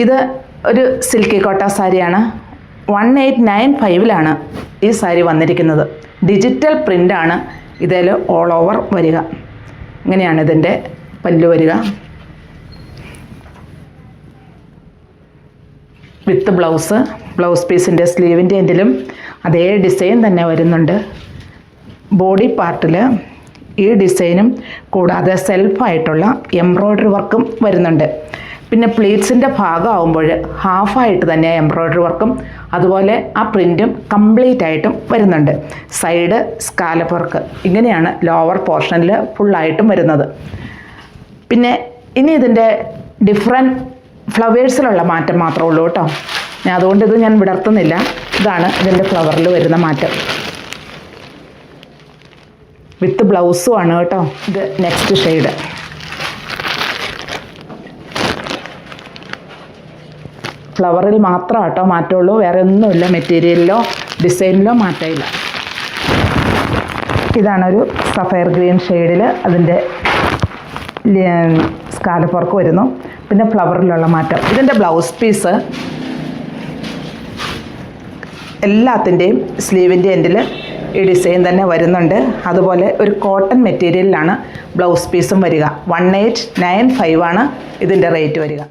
ഇത് ഒരു സിൽക്കി കോട്ട സാരിയാണ്. 1895 ഈ സാരി വന്നിരിക്കുന്നത്. ഡിജിറ്റൽ പ്രിൻ്റാണ് ഇതിൽ ഓൾ ഓവർ വരിക. ഇങ്ങനെയാണ് ഇതിൻ്റെ പല്ലു വരിക. വിത്ത് ബ്ലൗസ് പീസിൻ്റെ സ്ലീവിൻ്റെ എൻഡിലും അതേ ഡിസൈൻ തന്നെ വരുന്നുണ്ട്. ബോഡി പാർട്ടിൽ ഈ ഡിസൈനും കൂടാതെ സെൽഫായിട്ടുള്ള എംബ്രോയ്ഡറി വർക്കും വരുന്നുണ്ട്. പിന്നെ പ്ലീറ്റ്സിൻ്റെ ഭാഗമാകുമ്പോൾ ഹാഫായിട്ട് തന്നെ എംബ്രോയ്ഡറി വർക്കും അതുപോലെ ആ പ്രിൻറ്റും കംപ്ലീറ്റ് ആയിട്ടും വരുന്നുണ്ട്. Side scallop work. ഇങ്ങനെയാണ് ലോവർ പോർഷനിൽ ഫുള്ളായിട്ടും വരുന്നത്. പിന്നെ ഇനി ഇതിൻ്റെ ഡിഫറെൻറ്റ് ഫ്ലവേഴ്സിലുള്ള മാറ്റം മാത്രമേ ഉള്ളൂ കേട്ടോ. അതുകൊണ്ട് ഇത് ഞാൻ വിടർത്തുന്നില്ല. ഇതാണ് ഇതിൻ്റെ ഫ്ലവറിൽ വരുന്ന മാറ്റം. വിത്ത് ബ്ലൗസും ആണ് കേട്ടോ. ഇത് നെക്സ്റ്റ് ഷെയ്ഡ്. ഫ്ലവറിൽ മാത്രം കേട്ടോ മാറ്റമുള്ളൂ, വേറെ ഒന്നുമില്ല. മെറ്റീരിയലിലോ ഡിസൈനിലോ മാറ്റമില്ല. ഇതാണൊരു സഫയർ ഗ്രീൻ ഷെയ്ഡിൽ അതിൻ്റെ സ്കാലപ്പ് വർക്ക് വരുന്നു. പിന്നെ ഫ്ലവറിലുള്ള മാറ്റം. ഇതിൻ്റെ ബ്ലൗസ് പീസ് എല്ലാത്തിൻ്റെയും സ്ലീവിൻ്റെ എൻഡിൽ ഈ ഡിസൈൻ തന്നെ വരുന്നുണ്ട്. അതുപോലെ ഒരു കോട്ടൺ മെറ്റീരിയലിലാണ് ബ്ലൗസ് പീസും വരിക. 1895 ഇതിൻ്റെ റേറ്റ് വരിക.